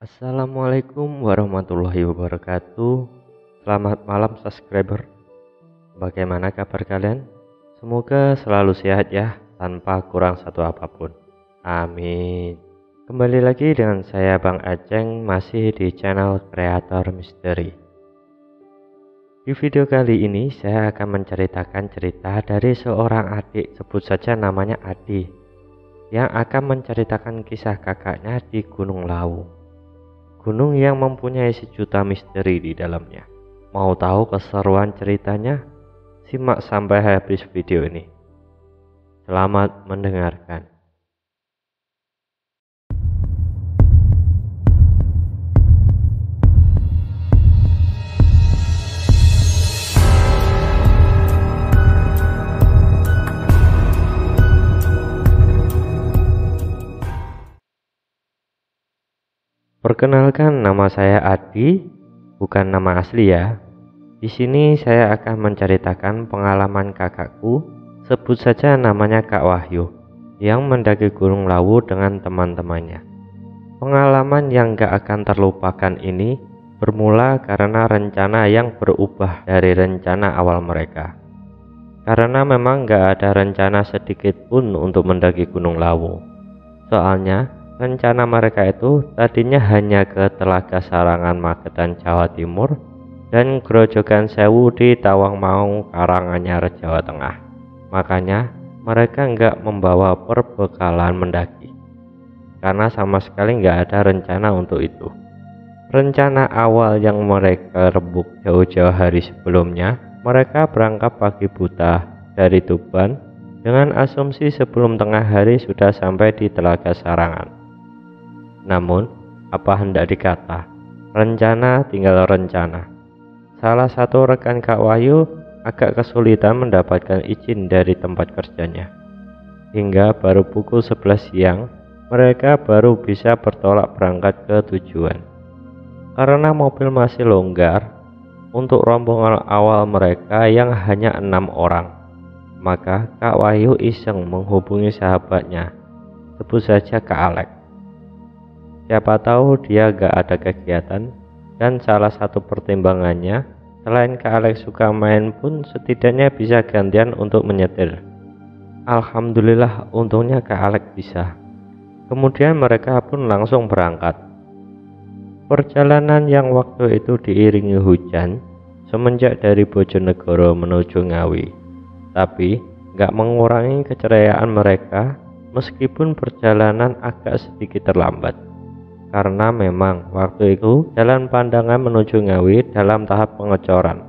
Assalamualaikum warahmatullahi wabarakatuh. Selamat malam subscriber. Bagaimana kabar kalian? Semoga selalu sehat ya, tanpa kurang satu apapun. Amin. Kembali lagi dengan saya Bang Aceng, masih di channel Kreator Misteri. Di video kali ini saya akan menceritakan cerita dari seorang adik, sebut saja namanya Adi, yang akan menceritakan kisah kakaknya di Gunung Lawu. Gunung yang mempunyai sejuta misteri di dalamnya. Mau tahu keseruan ceritanya? Simak sampai habis video ini. Selamat mendengarkan. Perkenalkan, nama saya Adi, bukan nama asli ya. Di sini saya akan menceritakan pengalaman kakakku, sebut saja namanya Kak Wahyu, yang mendaki Gunung Lawu dengan teman-temannya. Pengalaman yang gak akan terlupakan ini bermula karena rencana yang berubah dari rencana awal mereka. Karena memang gak ada rencana sedikit pun untuk mendaki Gunung Lawu. Soalnya rencana mereka itu tadinya hanya ke Telaga Sarangan Magetan Jawa Timur dan Grojogan Sewu di Tawangmangu Karanganyar Jawa Tengah. Makanya mereka nggak membawa perbekalan mendaki karena sama sekali nggak ada rencana untuk itu. Rencana awal yang mereka rembuk jauh-jauh hari sebelumnya, mereka berangkat pagi buta dari Tuban dengan asumsi sebelum tengah hari sudah sampai di Telaga Sarangan. Namun, apa hendak dikata, rencana tinggal rencana. Salah satu rekan Kak Wahyu agak kesulitan mendapatkan izin dari tempat kerjanya. Hingga baru pukul 11 siang, mereka baru bisa bertolak berangkat ke tujuan. Karena mobil masih longgar untuk rombongan awal mereka yang hanya 6 orang, maka Kak Wahyu iseng menghubungi sahabatnya, sebut saja Kak Alex. Siapa tahu dia gak ada kegiatan, dan salah satu pertimbangannya, selain Kak Alex suka main pun setidaknya bisa gantian untuk menyetir. Alhamdulillah, untungnya Kak Alex bisa. Kemudian mereka pun langsung berangkat. Perjalanan yang waktu itu diiringi hujan semenjak dari Bojonegoro menuju Ngawi, tapi gak mengurangi keceriaan mereka meskipun perjalanan agak sedikit terlambat. Karena memang waktu itu jalan pandangan menuju Ngawi dalam tahap pengecoran.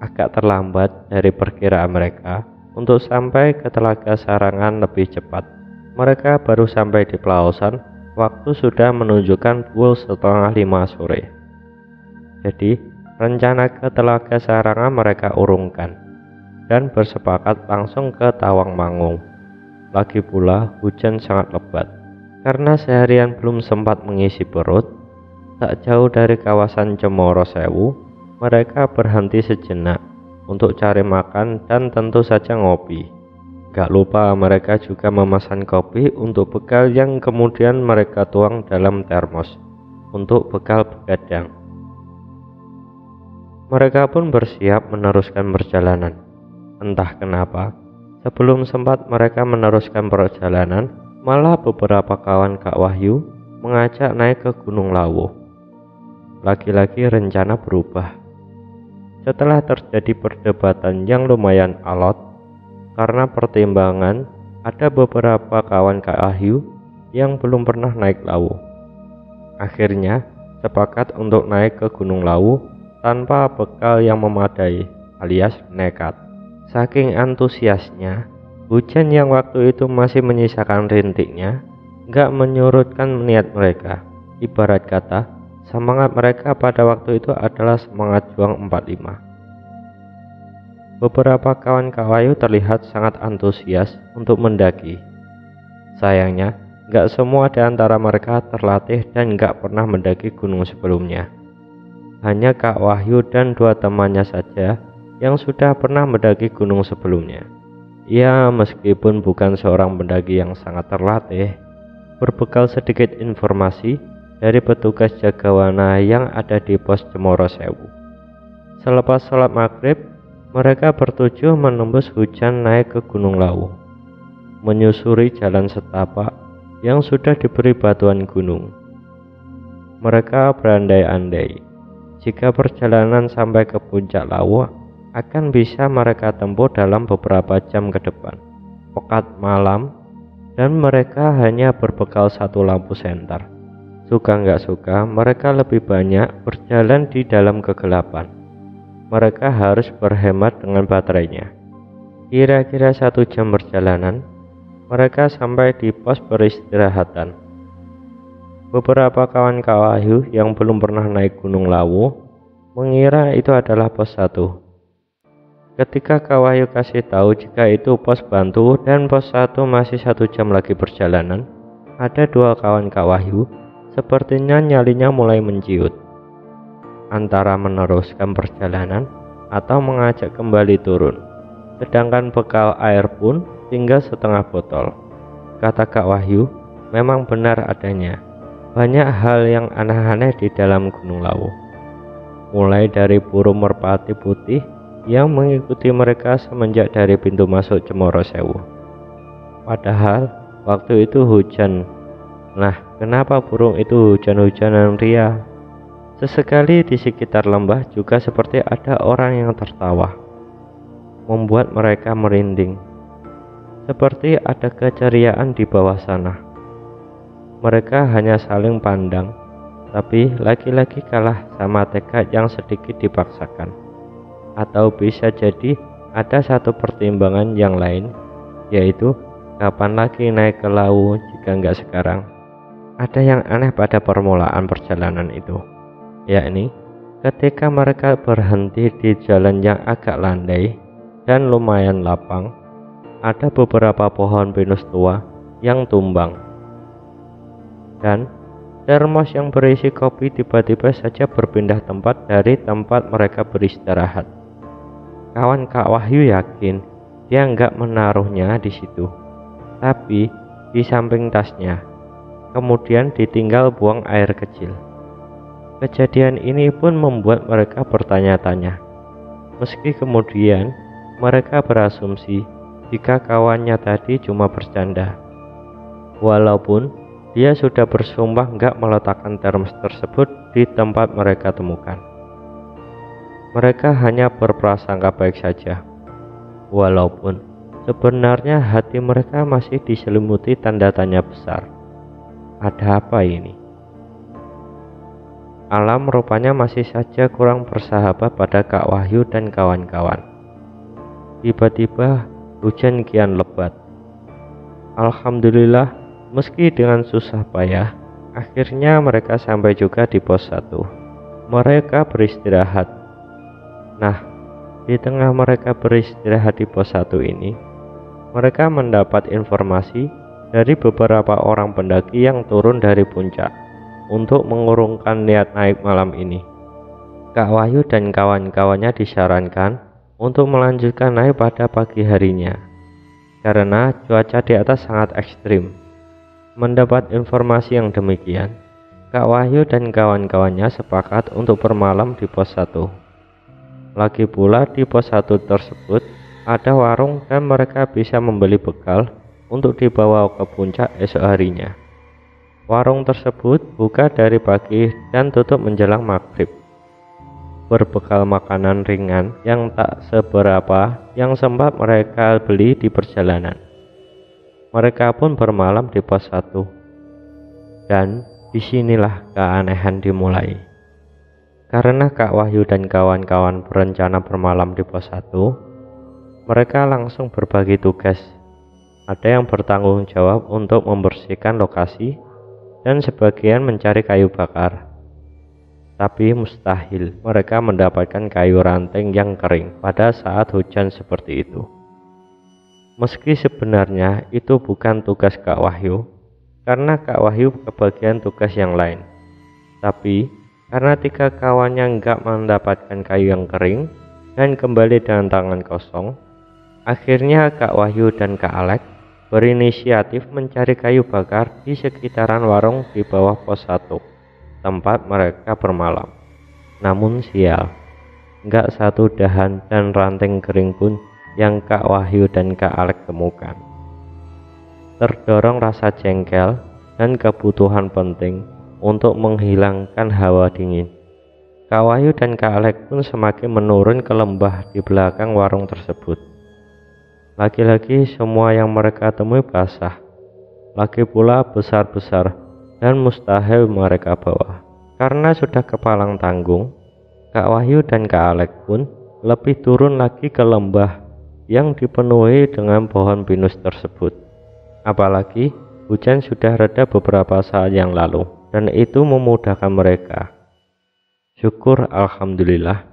Agak terlambat dari perkiraan mereka untuk sampai ke Telaga Sarangan lebih cepat. Mereka baru sampai di Pelausan, waktu sudah menunjukkan pukul 4:30 sore. Jadi rencana ke Telaga Sarangan mereka urungkan dan bersepakat langsung ke Tawangmangu. Lagi pula hujan sangat lebat. Karena seharian belum sempat mengisi perut, tak jauh dari kawasan Cemoro Sewu, mereka berhenti sejenak untuk cari makan dan tentu saja ngopi. Gak lupa mereka juga memesan kopi untuk bekal yang kemudian mereka tuang dalam termos untuk bekal begadang. Mereka pun bersiap meneruskan perjalanan. Entah kenapa, sebelum sempat mereka meneruskan perjalanan, malah beberapa kawan Kak Wahyu mengajak naik ke Gunung Lawu. Lagi-lagi rencana berubah. Setelah terjadi perdebatan yang lumayan alot, karena pertimbangan ada beberapa kawan Kak Wahyu yang belum pernah naik Lawu. Akhirnya sepakat untuk naik ke Gunung Lawu tanpa bekal yang memadai, alias nekat. Saking antusiasnya, hujan yang waktu itu masih menyisakan rintiknya gak menyurutkan niat mereka. Ibarat kata, semangat mereka pada waktu itu adalah semangat juang 45. Beberapa kawan Kak Wahyu terlihat sangat antusias untuk mendaki. Sayangnya, gak semua di antara mereka terlatih dan gak pernah mendaki gunung sebelumnya. Hanya Kak Wahyu dan 2 temannya saja yang sudah pernah mendaki gunung sebelumnya. Ya, meskipun bukan seorang pendaki yang sangat terlatih, berbekal sedikit informasi, dari petugas jagawana yang ada di pos Cemoro Sewu. Selepas sholat maghrib, mereka bertujuh menembus hujan naik ke Gunung Lawu, menyusuri jalan setapak yang sudah diberi batuan gunung. Mereka berandai-andai jika perjalanan sampai ke puncak Lawu akan bisa mereka tempuh dalam beberapa jam ke depan. Pekat malam dan mereka hanya berbekal satu lampu senter. Suka nggak suka, mereka lebih banyak berjalan di dalam kegelapan. Mereka harus berhemat dengan baterainya. Kira-kira 1 jam perjalanan, mereka sampai di pos peristirahatan. Beberapa kawan Kak Wahyu yang belum pernah naik Gunung Lawu mengira itu adalah pos 1. Ketika Kak Wahyu kasih tahu jika itu pos bantu dan pos 1 masih 1 jam lagi perjalanan, ada 2 kawan Kak Wahyu sepertinya nyalinya mulai menciut, antara meneruskan perjalanan atau mengajak kembali turun. Sedangkan bekal air pun tinggal setengah botol. Kata Kak Wahyu, memang benar adanya banyak hal yang aneh-aneh di dalam Gunung Lawu, mulai dari burung merpati putih yang mengikuti mereka semenjak dari pintu masuk Cemoro Sewu. Padahal waktu itu hujan. Nah, kenapa burung itu hujan-hujanan ria? Sesekali di sekitar lembah juga seperti ada orang yang tertawa, membuat mereka merinding, seperti ada keceriaan di bawah sana. Mereka hanya saling pandang, tapi laki-laki kalah sama tekad yang sedikit dipaksakan. Atau bisa jadi ada satu pertimbangan yang lain, yaitu kapan lagi naik ke Lawu jika nggak sekarang. Ada yang aneh pada permulaan perjalanan itu, yakni ketika mereka berhenti di jalan yang agak landai dan lumayan lapang, ada beberapa pohon pinus tua yang tumbang, dan termos yang berisi kopi tiba-tiba saja berpindah tempat dari tempat mereka beristirahat. Kawan Kak Wahyu yakin dia nggak menaruhnya di situ, tapi di samping tasnya. Kemudian ditinggal buang air kecil. Kejadian ini pun membuat mereka bertanya-tanya. Meski kemudian mereka berasumsi jika kawannya tadi cuma bercanda, walaupun dia sudah bersumpah nggak meletakkan termos tersebut di tempat mereka temukan. Mereka hanya berprasangka baik saja, walaupun sebenarnya hati mereka masih diselimuti tanda tanya besar. Ada apa ini? Alam rupanya masih saja kurang bersahabat pada Kak Wahyu dan kawan-kawan. Tiba-tiba hujan kian lebat. Alhamdulillah, meski dengan susah payah, akhirnya mereka sampai juga di pos 1. Mereka beristirahat. Nah, di tengah mereka beristirahat di pos 1 ini, mereka mendapat informasi dari beberapa orang pendaki yang turun dari puncak untuk mengurungkan niat naik malam ini. Kak Wahyu dan kawan-kawannya disarankan untuk melanjutkan naik pada pagi harinya, karena cuaca di atas sangat ekstrim. Mendapat informasi yang demikian, Kak Wahyu dan kawan-kawannya sepakat untuk bermalam di pos 1. Lagi pula di pos 1 tersebut ada warung dan mereka bisa membeli bekal untuk dibawa ke puncak esok harinya. Warung tersebut buka dari pagi dan tutup menjelang maghrib. Berbekal makanan ringan yang tak seberapa yang sempat mereka beli di perjalanan, mereka pun bermalam di pos 1. Dan disinilah keanehan dimulai. Karena Kak Wahyu dan kawan-kawan berencana bermalam di pos 1, mereka langsung berbagi tugas. Ada yang bertanggung jawab untuk membersihkan lokasi dan sebagian mencari kayu bakar. Tapi mustahil mereka mendapatkan kayu ranting yang kering pada saat hujan seperti itu. Meski sebenarnya itu bukan tugas Kak Wahyu, karena Kak Wahyu kebagian tugas yang lain. Tapi karena 3 kawannya nggak mendapatkan kayu yang kering dan kembali dengan tangan kosong, akhirnya Kak Wahyu dan Kak Alek berinisiatif mencari kayu bakar di sekitaran warung di bawah pos 1. tempat mereka bermalam. Namun sial, nggak satu dahan dan ranting kering pun yang Kak Wahyu dan Kak Alek temukan. Terdorong rasa jengkel dan kebutuhan penting untuk menghilangkan hawa dingin, Kak Wahyu dan Kak Alek pun semakin menurun ke lembah di belakang warung tersebut. Lagi-lagi semua yang mereka temui basah, lagi pula besar-besar dan mustahil mereka bawa. Karena sudah kepalang tanggung, Kak Wahyu dan Kak Alek pun lebih turun lagi ke lembah yang dipenuhi dengan pohon pinus tersebut. Apalagi hujan sudah reda beberapa saat yang lalu, dan itu memudahkan mereka. Syukur alhamdulillah,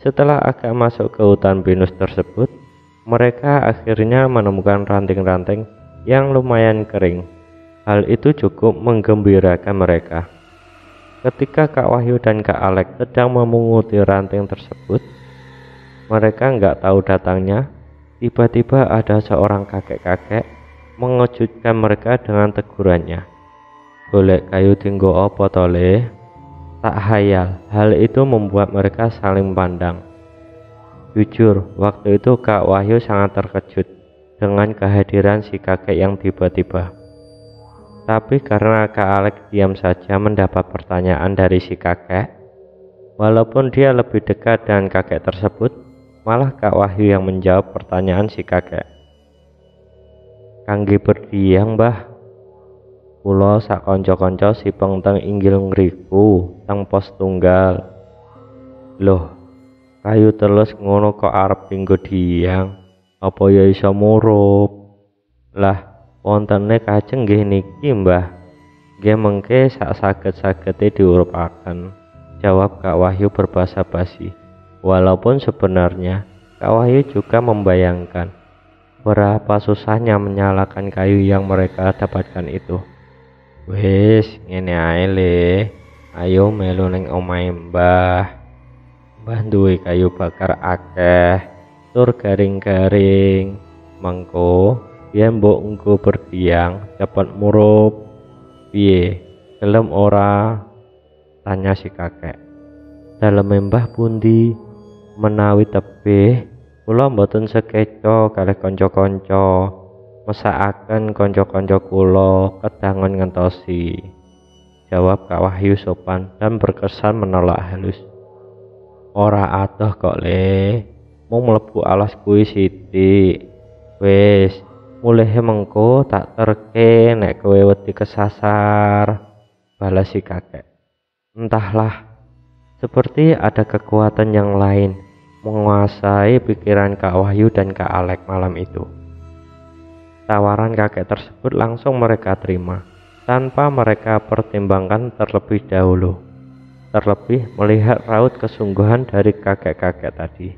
setelah agak masuk ke hutan pinus tersebut, mereka akhirnya menemukan ranting-ranting yang lumayan kering. Hal itu cukup menggembirakan mereka. Ketika Kak Wahyu dan Kak Alek sedang memunguti ranting tersebut, mereka nggak tahu datangnya, tiba-tiba ada seorang kakek-kakek mengejutkan mereka dengan tegurannya. "Golek kayu tinggo opo tole?" Tak hayal, hal itu membuat mereka saling pandang. Jujur, waktu itu Kak Wahyu sangat terkejut dengan kehadiran si kakek yang tiba-tiba. Tapi karena Kak Alek diam saja mendapat pertanyaan dari si kakek, walaupun dia lebih dekat dengan kakek tersebut, malah Kak Wahyu yang menjawab pertanyaan si kakek. "Kangge berdiang, Mbah. Kula sak kanca-kanca sipeng teng inggil ngriku teng pos tunggal." "Loh, kayu telus ngono kok arep dinggo diang? Apa ya iso murup?" "Lah, wontene kajeng nggih niki, Mbah. Nggih mengke sak saged-sagede diurupaken," jawab Kak Wahyu berbahasa basi. Walaupun sebenarnya Kak Wahyu juga membayangkan berapa susahnya menyalakan kayu yang mereka dapatkan itu. "Wis ngene ae le, ayo melu ning omahe Mbah. Mbah duwe kayu bakar akeh, tur garing-garing. Mengko yen mbok engko berdiang cepet murup. Piye, gelem ora?" tanya si kakek. "Daleme Mbah pundi? Menawi tebih, kula mboten sekeca kalih kanca-kanca. Mesakaken kanca-kanca kula kedangon ngentosi," jawab Kak Wahyu sopan dan berkesan menolak halus. "Ora adoh kok le, mung mlebu alas kuwi sithik. Wis, mulehe mengko tak terke nek kowe wedi kesasar," balas si kakek. Entahlah, seperti ada kekuatan yang lain menguasai pikiran Kak Wahyu dan Kak Alek malam itu. Tawaran kakek tersebut langsung mereka terima, tanpa mereka pertimbangkan terlebih dahulu. Terlebih melihat raut kesungguhan dari kakek-kakek tadi.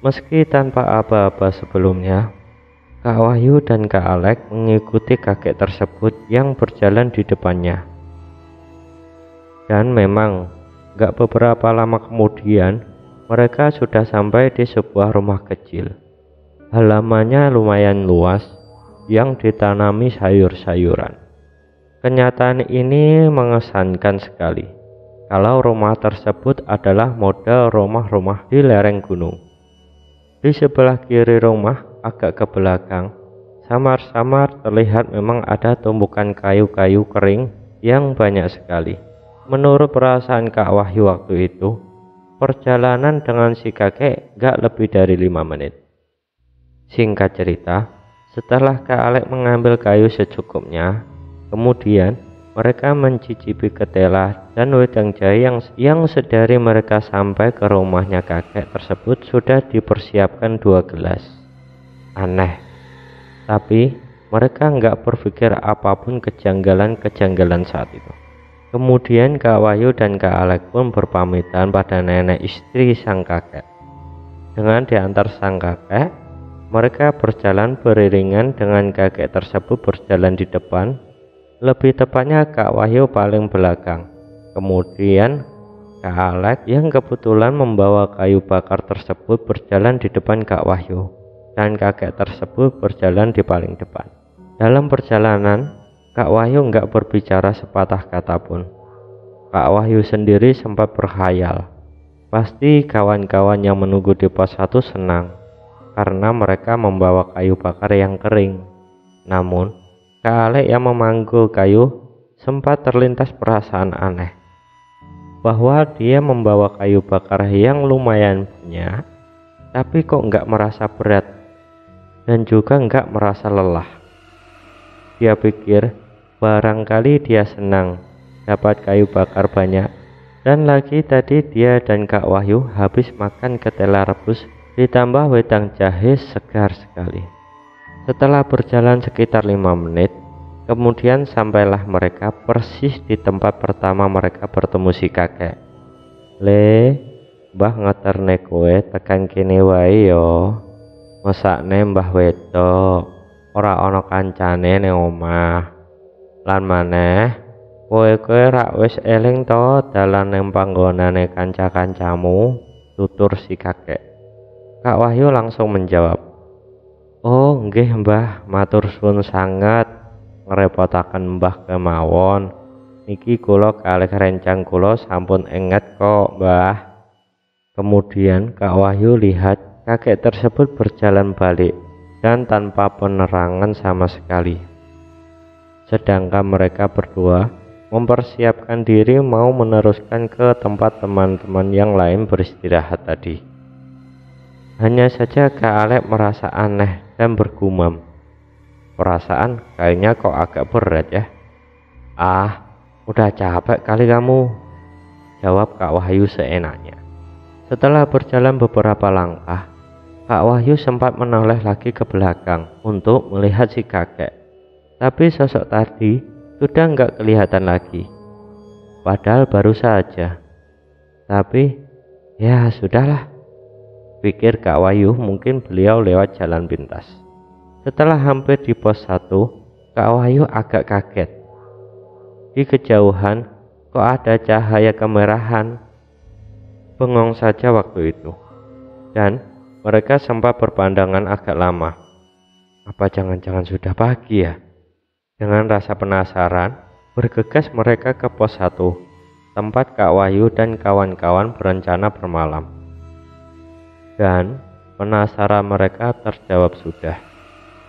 Meski tanpa aba-aba sebelumnya, Kak Wahyu dan Kak Alek mengikuti kakek tersebut yang berjalan di depannya. Dan memang, gak beberapa lama kemudian, mereka sudah sampai di sebuah rumah kecil. Halamannya lumayan luas, yang ditanami sayur-sayuran. Kenyataan ini mengesankan sekali. Kalau rumah tersebut adalah model rumah-rumah di lereng gunung. Di sebelah kiri rumah, agak ke belakang, samar-samar terlihat memang ada tumpukan kayu-kayu kering yang banyak sekali. Menurut perasaan Kak Wahyu waktu itu, perjalanan dengan si kakek gak lebih dari 5 menit. Singkat cerita, setelah Kak Alek mengambil kayu secukupnya, kemudian mereka mencicipi ketela dan wedang jahe yang sedari mereka sampai ke rumahnya kakek tersebut sudah dipersiapkan 2 gelas. Aneh, tapi mereka nggak berpikir apapun kejanggalan-kejanggalan saat itu. Kemudian Kak Wahyu dan Kak Alek pun berpamitan pada nenek istri sang kakek. Dengan diantar sang kakek, mereka berjalan beriringan dengan kakek tersebut berjalan di depan. Lebih tepatnya Kak Wahyu paling belakang. Kemudian Kak Alek yang kebetulan membawa kayu bakar tersebut berjalan di depan Kak Wahyu, dan kakek tersebut berjalan di paling depan. Dalam perjalanan, Kak Wahyu nggak berbicara sepatah kata pun. Kak Wahyu sendiri sempat berkhayal, pasti kawan-kawan yang menunggu di pos 1 senang karena mereka membawa kayu bakar yang kering. Namun, Kak Alek yang memanggul kayu sempat terlintas perasaan aneh, bahwa dia membawa kayu bakar yang lumayan banyak, tapi kok nggak merasa berat dan juga nggak merasa lelah. Dia pikir barangkali dia senang dapat kayu bakar banyak, dan lagi tadi dia dan Kak Wahyu habis makan ketela rebus ditambah wedang jahe segar sekali. Setelah berjalan sekitar 5 menit, kemudian sampailah mereka persis di tempat pertama mereka bertemu si kakek. "Le, Mbah ngeterne kowe tekan kene wae yo. Mesakne Mbah wedok, ora ana kancane ning omah. Lan maneh, kowe rak wis eling to dalan ning panggonane kanca-kancamu?" tutur si kakek. Kak Wahyu langsung menjawab, "Oh nggih Mbah, matur suwun sanget, ngerepotaken Mbah kemawon. Niki kula kalih rencang kula sampun inget kok Mbah." Kemudian Kak Wahyu lihat kakek tersebut berjalan balik dan tanpa penerangan sama sekali. Sedangkan mereka berdua mempersiapkan diri mau meneruskan ke tempat teman-teman yang lain beristirahat tadi. Hanya saja Kak Alek merasa aneh dan bergumam, "Perasaan kayaknya kok agak berat ya." "Ah, udah capek kali kamu," jawab Kak Wahyu seenaknya. Setelah berjalan beberapa langkah, Kak Wahyu sempat menoleh lagi ke belakang untuk melihat si kakek. Tapi sosok tadi sudah nggak kelihatan lagi. Padahal baru saja. Tapi ya sudahlah, pikir Kak Wahyu, mungkin beliau lewat jalan pintas. Setelah hampir di pos 1, Kak Wahyu agak kaget. Di kejauhan kok ada cahaya kemerahan. Bengong saja waktu itu, dan mereka sempat berpandangan agak lama. Apa jangan-jangan sudah pagi ya? Dengan rasa penasaran, bergegas mereka ke pos 1, tempat Kak Wahyu dan kawan-kawan berencana bermalam. Dan penasaran mereka terjawab sudah.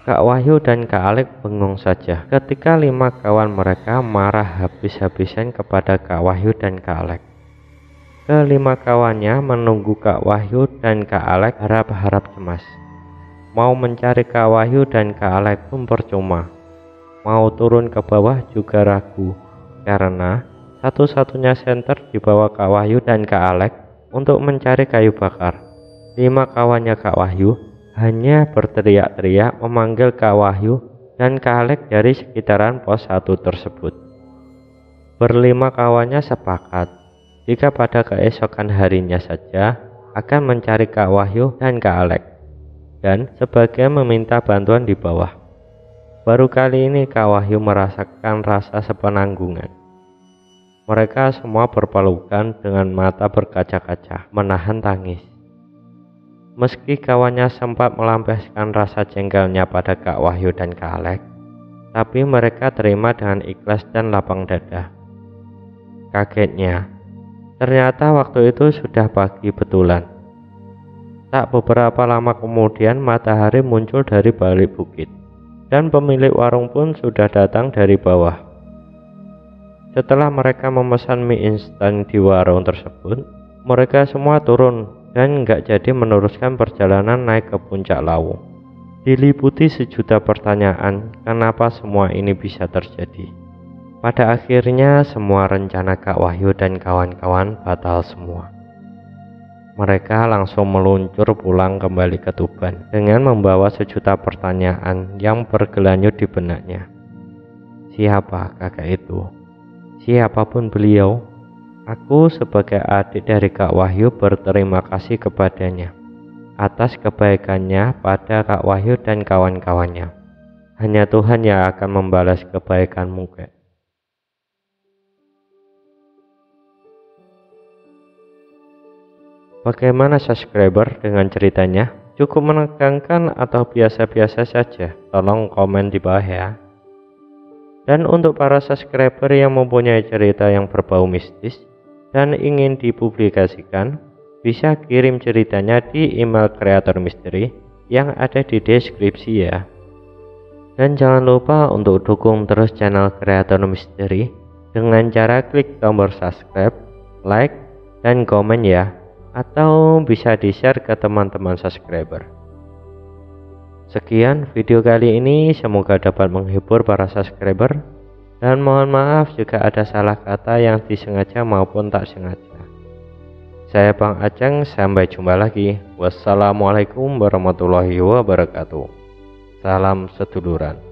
Kak Wahyu dan Kak Alek bengong saja ketika 5 kawan mereka marah habis-habisan kepada Kak Wahyu dan Kak Alek. Kelima kawannya menunggu Kak Wahyu dan Kak Alek harap-harap cemas. Mau mencari Kak Wahyu dan Kak Alek pun percuma. Mau turun ke bawah juga ragu, karena satu-satunya senter dibawa Kak Wahyu dan Kak Alek untuk mencari kayu bakar. 5 kawannya Kak Wahyu hanya berteriak-teriak memanggil Kak Wahyu dan Kak Alek dari sekitaran pos 1 tersebut. Berlima kawannya sepakat jika pada keesokan harinya saja akan mencari Kak Wahyu dan Kak Alek, dan sebagian meminta bantuan di bawah. Baru kali ini Kak Wahyu merasakan rasa sepenanggungan. Mereka semua berpelukan dengan mata berkaca-kaca, menahan tangis. Meski kawannya sempat melampiaskan rasa jengkelnya pada Kak Wahyu dan Kak Alek, tapi mereka terima dengan ikhlas dan lapang dada. Kagetnya, ternyata waktu itu sudah pagi betulan. Tak beberapa lama kemudian matahari muncul dari balik bukit, dan pemilik warung pun sudah datang dari bawah. Setelah mereka memesan mie instan di warung tersebut, mereka semua turun dan nggak jadi meneruskan perjalanan naik ke puncak Lawu. Diliputi sejuta pertanyaan kenapa semua ini bisa terjadi. Pada akhirnya semua rencana Kak Wahyu dan kawan-kawan batal semua. Mereka langsung meluncur pulang kembali ke Tuban dengan membawa sejuta pertanyaan yang bergelanjut di benaknya. Siapa kakek itu? Siapapun beliau, aku sebagai adik dari Kak Wahyu berterima kasih kepadanya atas kebaikannya pada Kak Wahyu dan kawan-kawannya. Hanya Tuhan yang akan membalas kebaikanmu, Kak. Bagaimana subscriber dengan ceritanya? Cukup menegangkan atau biasa-biasa saja? Tolong komen di bawah ya. Dan untuk para subscriber yang mempunyai cerita yang berbau mistis dan ingin dipublikasikan, bisa kirim ceritanya di email kreator misteri yang ada di deskripsi ya. Dan jangan lupa untuk dukung terus channel kreator misteri dengan cara klik tombol subscribe, like, dan komen ya, atau bisa di-share ke teman-teman subscriber. Sekian video kali ini, semoga dapat menghibur para subscriber, dan mohon maaf jika ada salah kata yang disengaja maupun tak sengaja. Saya Bang Aceng, sampai jumpa lagi. Wassalamualaikum warahmatullahi wabarakatuh. Salam seduluran.